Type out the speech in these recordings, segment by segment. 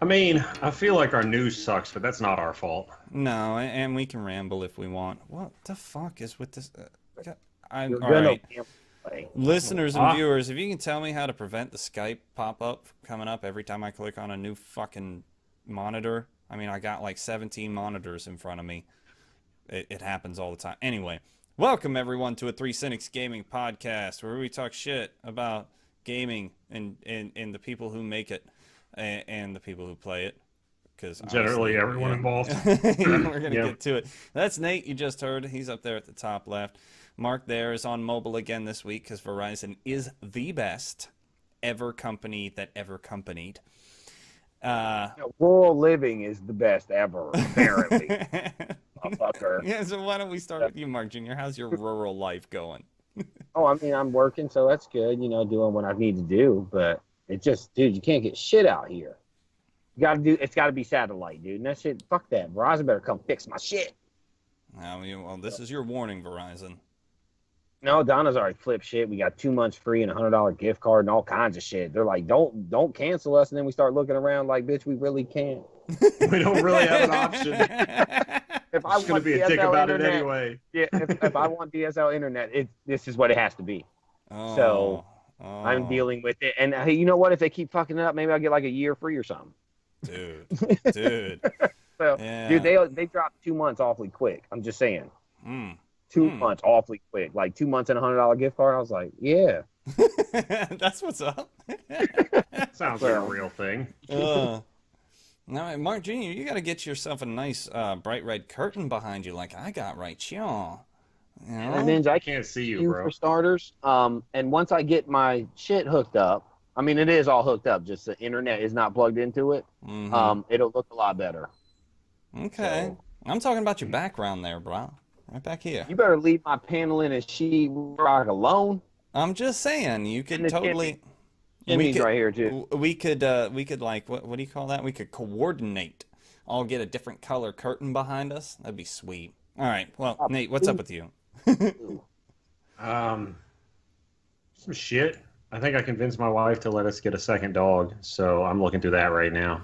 I mean, I feel like our news sucks, but that's not our fault. No, and we can ramble if we want. What the fuck is with this? I'm You're all gonna right. play. Listeners and Ah, viewers, if you can tell me how to prevent the Skype pop-up from coming up every time I click on a new fucking monitor. I mean, I got like 17 monitors in front of me. It happens all the time. Anyway, welcome everyone to a Three Cynics Gaming Podcast, where we talk shit about gaming and the people who make it and the people who play it. Because generally everyone involved. we're gonna Yeah. get to it. That's Nate. You just heard. He's up there at the top left. Mark there is on mobile again this week because Verizon is the best ever company that ever companied. Rural living is the best ever, apparently. Motherfucker. Yeah, so why don't we start with you, Mark Jr.? How's your rural life going? Oh, I mean, I'm working, so that's good, doing what I need to do. But it just, dude, you can't get shit out here. It's gotta be satellite, dude. And that shit, fuck that. Verizon better come fix my shit. Well, this is your warning, Verizon. No, Donna's already flipped shit. We got 2 months free and $100 gift card and all kinds of shit. They're like, don't cancel us. And then we start looking around like, bitch, we really can't. We don't really have an option. If I It's going want to be a DSL dick about internet, it anyway. yeah, if I want DSL internet, this is what it has to be. Oh, So, oh, I'm dealing with it. And hey, you know what? If they keep fucking it up, maybe I'll get like a year free or something. dude. So, Yeah. dude, they dropped 2 months awfully quick. I'm just saying. Mm. 2 months awfully quick. Like 2 months and $100 gift card. I was like, yeah. That's what's up. Sounds like a real thing. Now, Mark Jr., you got to get yourself a nice bright red curtain behind you like I got right here. You know? And then I can't see you, bro. for starters. And once I get my shit hooked up, I mean, it is all hooked up. Just the internet is not plugged into it. It'll look a lot better. Okay. So, I'm talking about your background there, bro. Right back here. you better leave my paneling and sheetrock alone. I'm just saying, you could And the totally... Jimmy's right here, too. We could like, what do you call that? We could coordinate. I'll get a different color curtain behind us. That'd be sweet. All right. Well, Nate, what's up with you? Some shit. I think I convinced my wife to let us get a second dog, so I'm looking through that right now.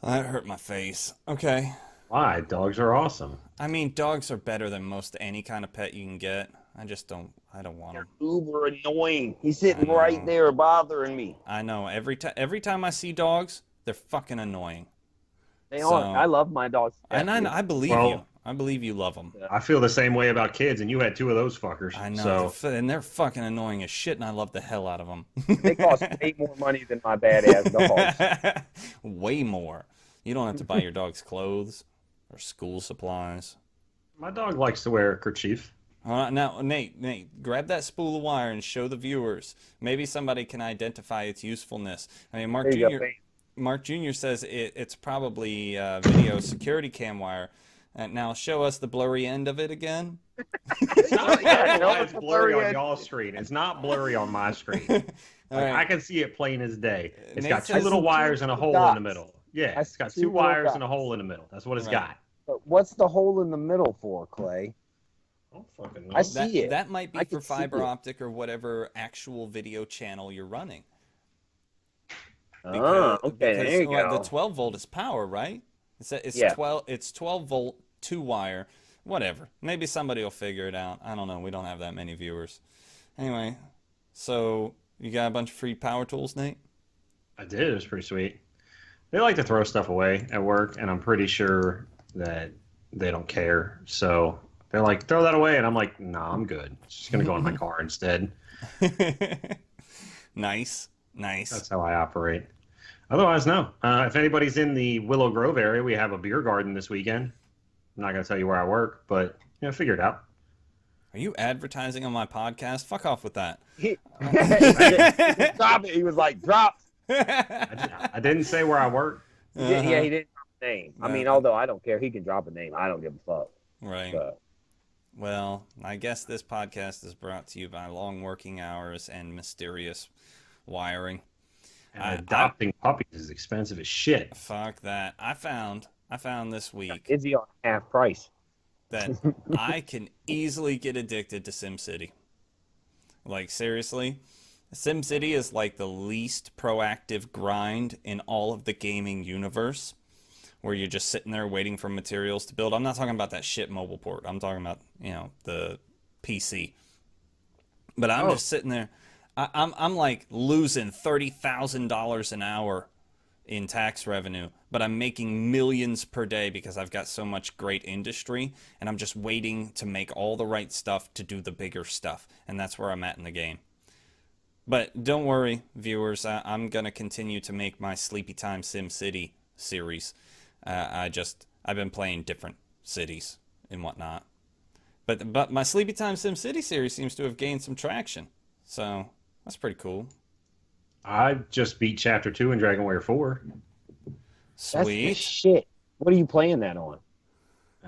That hurt my face. Okay. Why? Dogs are awesome. I mean, dogs are better than most any kind of pet you can get. I don't want them. Uber annoying. He's sitting right there bothering me. I know. Every time I see dogs, they're fucking annoying. They are. I love my dogs. And I believe you. I believe you love them. I feel the same way about kids, and you had two of those fuckers. I know. So. And they're fucking annoying as shit, and I love the hell out of them. They cost way more money than my badass dogs. Way more. You don't have to buy your dog's clothes or school supplies. My dog likes to wear a kerchief. Now, Nate, grab that spool of wire and show the viewers. Maybe somebody can identify its usefulness. I mean, Mark Jr. says it's probably video security cam wire. Now, show us the blurry end of it again. It's blurry on y'all's screen. It's not blurry on my screen. Right. I can see it plain as day. It's Nate got two says little wires and a hole in the middle. Yeah, it's got two wires dots. and a hole in the middle. That's what it's Right. got. But what's the hole in the middle for, Clay? I don't fucking know. I see it. That might be I for can see fiber it. optic or whatever actual video channel you're running. Okay, there you go. The 12 volt is power, right? It's Yeah. 12 volt, 2-wire, whatever. Maybe somebody will figure it out. I don't know. We don't have that many viewers. Anyway, so you got a bunch of free power tools, Nate? I did. It was pretty sweet. They like to throw stuff away at work, and I'm pretty sure that they don't care. So they're like, throw that away, and I'm like, nah, I'm good. It's just gonna go in my car instead. Nice. That's how I operate. Otherwise, no. If anybody's in the Willow Grove area, we have a beer garden this weekend. I'm not gonna tell you where I work, but figure it out. Are you advertising on my podcast? Fuck off with that. Stop it. He was like, drop. I didn't say where I work. Yeah, he didn't drop a name. I mean, although I don't care. He can drop a name. I don't give a fuck. Right. But, Well, I guess this podcast is brought to you by long working hours and mysterious wiring. And adopting puppies is expensive as shit. Fuck that. I found this week is he on half price? that I can easily get addicted to SimCity. Like, seriously. SimCity is like the least proactive grind in all of the gaming universe, where you're just sitting there waiting for materials to build. I'm not talking about that shit mobile port. I'm talking about, the PC. But I'm just sitting there. I'm like losing $30,000 an hour in tax revenue, but I'm making millions per day because I've got so much great industry, and I'm just waiting to make all the right stuff to do the bigger stuff, and that's where I'm at in the game. But don't worry, viewers, I'm going to continue to make my Sleepy Time SimCity series. I've been playing different cities and whatnot. But my Sleepy Time SimCity series seems to have gained some traction. So that's pretty cool. I just beat Chapter 2 in Dragon Warrior 4. Sweet. That's the shit. What are you playing that on?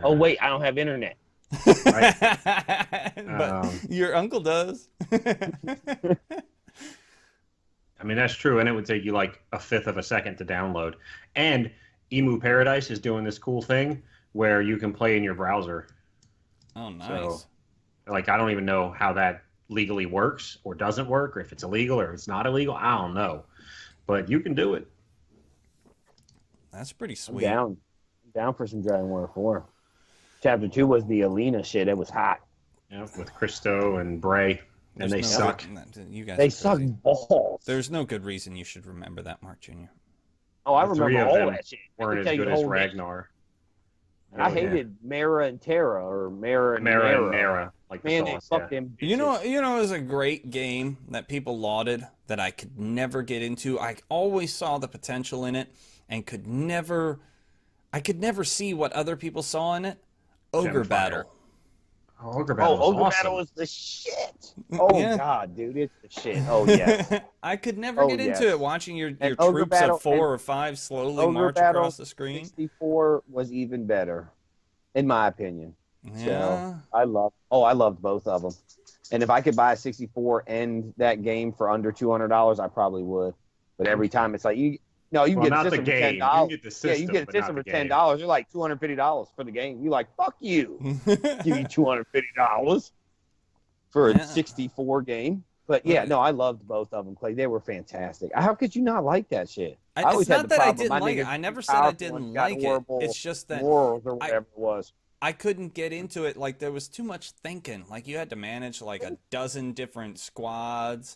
Oh, wait, I don't have internet. But your uncle does. I mean, that's true, and it would take you like a fifth of a second to download. And Emu Paradise is doing this cool thing where you can play in your browser. Oh, nice. So, like, I don't even know how that legally works or doesn't work, or if it's illegal or if it's not illegal. I don't know. But you can do it. That's pretty sweet. I'm down for some Dragon Warrior 4. Chapter 2 was the Alina shit. It was hot. Yeah, with Christo and Bray. And they suck. You guys they suck balls. There's no good reason you should remember that, Mark Jr. Oh, I remember all that shit. Weren't as good as Ragnar. And I hated Mara and Terra, or Mara and Nara. Like man, the they sauce, fucked them bitches. You know, it was a great game that people lauded that I could never get into. I always saw the potential in it and I could never see what other people saw in it. Ogre Battle. Oh, Ogre Battle was Ogre awesome. Battle was the shit. Oh, yeah. God, dude, it's the shit. Oh, yeah. I could never get into it, watching your troops Battle, of 4 or 5 slowly march Battle across the screen. 64 was even better, in my opinion. Yeah. So, I loved both of them. And if I could buy a 64 and that game for under $200, I probably would. But every time it's like, you can get a system for $10. You get the system, you get a system for $10. You're like $250 for the game. You're like, fuck you. Give you $250 for a 64 game. But yeah, no, I loved both of them, Clay. They were fantastic. How could you not like that shit? It's not that I didn't like it. I never said I didn't like it. It's just that morals or whatever it was. I couldn't get into it. Like, there was too much thinking. Like, you had to manage like a dozen different squads.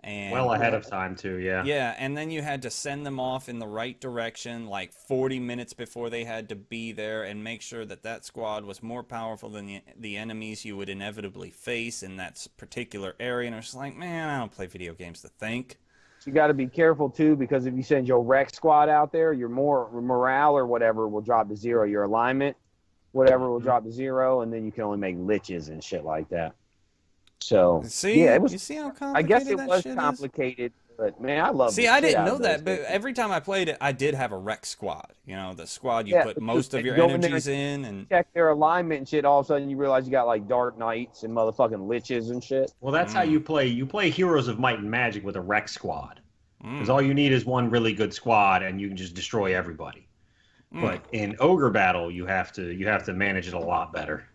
And well ahead of time too, yeah. Yeah, and then you had to send them off in the right direction like 40 minutes before they had to be there, and make sure that that squad was more powerful than the enemies you would inevitably face in that particular area. And I was like, man, I don't play video games to think. You got to be careful too, because if you send your rec squad out there, your morale or whatever will drop to 0. Your alignment, whatever, will drop to 0, and then you can only make liches and shit like that. So yeah, you see how complicated I guess it was shit complicated, but man, I love it. See, I didn't know that, but every time I played it, I did have a rec squad. You know, the squad you put most of your energies in, and check their alignment and shit. All of a sudden, you realize you got like Dark Knights and motherfucking liches and shit. Well, that's how you play. You play Heroes of Might and Magic with a rec squad, because all you need is one really good squad, and you can just destroy everybody. But in Ogre Battle, you have to manage it a lot better.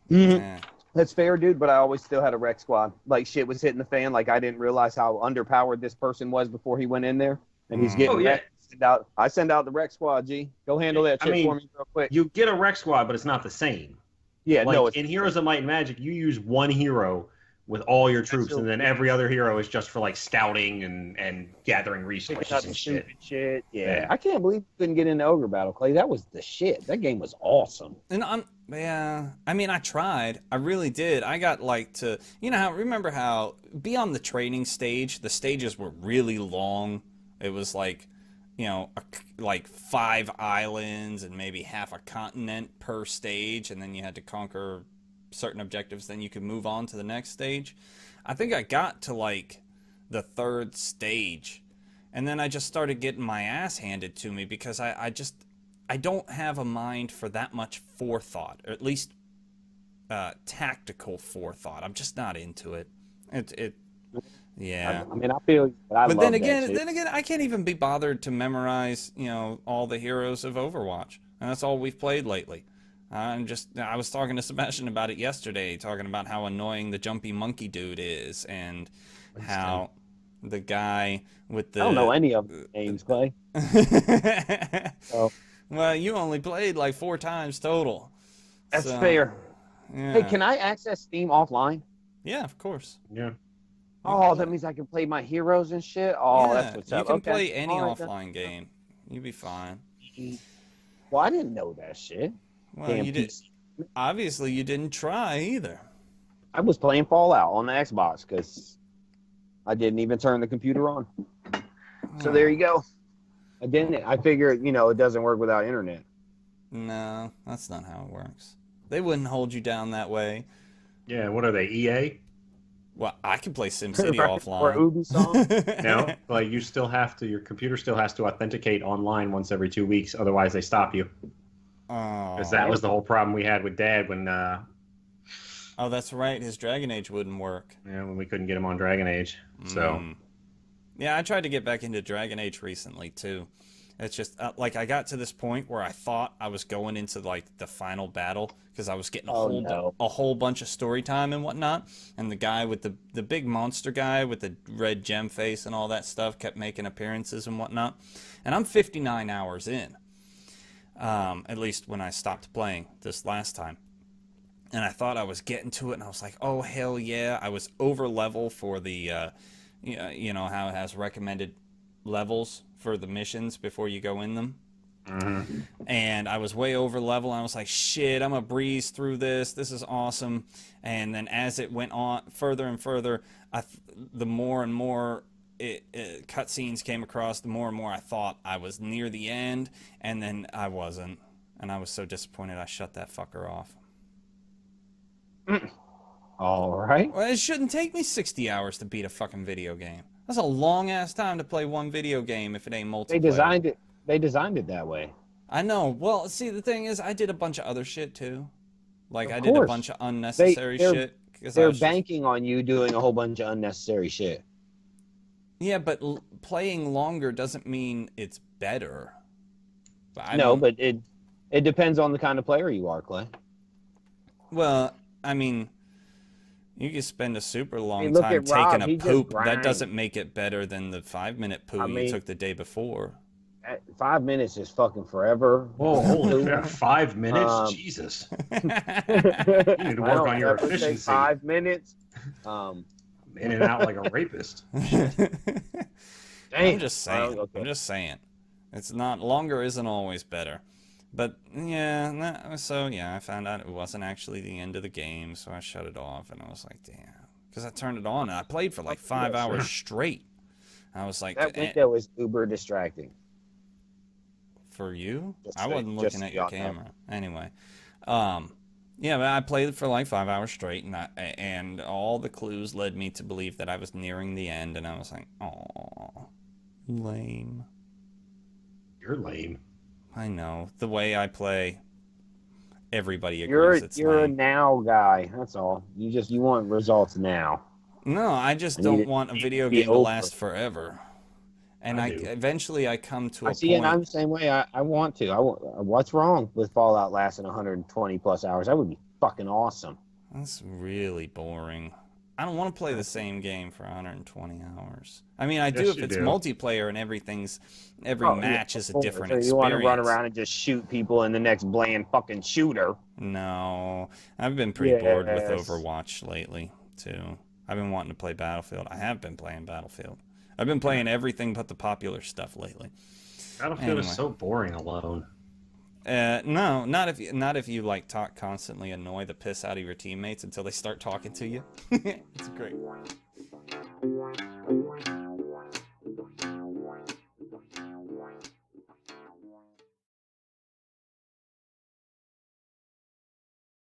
Yeah. That's fair, dude, but I always still had a rec squad. Like, shit was hitting the fan. Like, I didn't realize how underpowered this person was before he went in there. And he's getting wrecked. I send out the rec squad, G. Go handle that shit for me real quick. You get a rec squad, but it's not the same. Yeah, like, no. In Heroes of Might and Magic, you use one hero with all your troops, and then every other hero is just for, like, scouting and gathering resources and shit. Yeah. I can't believe you couldn't get into Ogre Battle, Clay. That was the shit. That game was awesome. And I mean, I tried. I really did. I got like to, remember how be on the training stage, the stages were really long. It was like, like 5 islands and maybe half a continent per stage, and then you had to conquer certain objectives, then you could move on to the next stage. I think I got to like the 3rd stage, and then I just started getting my ass handed to me because I don't have a mind for that much forethought, or at least tactical forethought. I'm just not into it. Yeah. I mean, I feel, but then again, I can't even be bothered to memorize, all the heroes of Overwatch, and that's all we've played lately. I was talking to Sebastian about it yesterday, talking about how annoying the jumpy monkey dude is, and how the guy with the... I don't know any of the names, Clay. Oh, Well, you only played like 4 times total. that's So, fair. yeah. Hey, can I access Steam offline? Yeah, of course. Yeah. Oh, that means I can play my heroes and shit. Oh, Yeah, that's what's you up. can Okay. play any All right, offline game. You'll be fine. Well, I didn't know that shit. Well, Damn you did. PC. Obviously, you didn't try either. I was playing Fallout on the Xbox because I didn't even turn the computer on. So there you go. I didn't. I figured, it doesn't work without internet. No, that's not how it works. They wouldn't hold you down that way. Yeah, what are they, EA? Well, I can play SimCity Right? Or offline. Ubisoft. No, like you still have to, your computer still has to authenticate online once every 2 weeks, otherwise they stop you. Oh. Because that was the whole problem we had with Dad when Oh, that's right. His Dragon Age wouldn't work. when we couldn't get him on Dragon Age. So Yeah, I tried to get back into Dragon Age recently too. It's just like I got to this point where I thought I was going into like the final battle because I was getting a whole bunch of story time and whatnot. And the guy with the big monster guy with the red gem face and all that stuff kept making appearances and whatnot. And I'm 59 hours in, at least when I stopped playing this last time. And I thought I was getting to it, and I was like, oh hell yeah! I was over level for the, how it has recommended levels for the missions before you go in them. Mm-hmm. And I was way over level, and I was like, shit, I'm gonna breeze through this. This is awesome. And then as it went on further and further, the more and more cutscenes came across, the more and more I thought I was near the end, and then I wasn't. And I was so disappointed I shut that fucker off. All right. Well, it shouldn't take me 60 hours to beat a fucking video game. That's a long-ass time to play one video game if it ain't multiplayer. They designed it that way. I know. Well, see, the thing is, I did a bunch of other shit, too. Like, I did a course. bunch of unnecessary shit. They're banking on you doing a whole bunch of unnecessary shit. Yeah, but playing longer doesn't mean it's better. But it depends on the kind of player you are, Clay. Well, I mean, you can spend a super long look time at Rob, taking a he just poop. That grinds. doesn't make it better than the 5-minute poo you took the day before. 5 minutes is fucking forever. Whoa, holy crap, 5 minutes? Jesus. You need to work on your efficiency. 5 minutes. In and out like a rapist. I'm just saying. Okay. I'm just saying. It's not longer isn't always better. But yeah, I found out it wasn't actually the end of the game, so I shut it off, and I was like, damn, because I turned it on and I played for like 5 hours straight. I was like, that window is uber distracting. For you? I wasn't looking at your camera. Anyway, but I played for like 5 hours straight, and all the clues led me to believe that I was nearing the end, and I was like, oh, lame. You're lame. I know. The way I play, everybody agrees it's lame. You're a now guy. That's all. You want results now. No, I just don't want a video game to last forever. And eventually I come to a point. And I'm the same way. I want to. What's wrong with Fallout lasting 120 plus hours? That would be fucking awesome. That's really boring. I don't want to play the same game for 120 hours. I mean, I do if it's multiplayer and every match is a different experience. You want to run around and just shoot people in the next bland fucking shooter. No. I've been pretty bored with Overwatch lately, too. I've been wanting to play Battlefield. I have been playing Battlefield. I've been playing everything but the popular stuff lately. Battlefield is so boring alone. No, not if you like constantly annoy the piss out of your teammates until they start talking to you. It's great.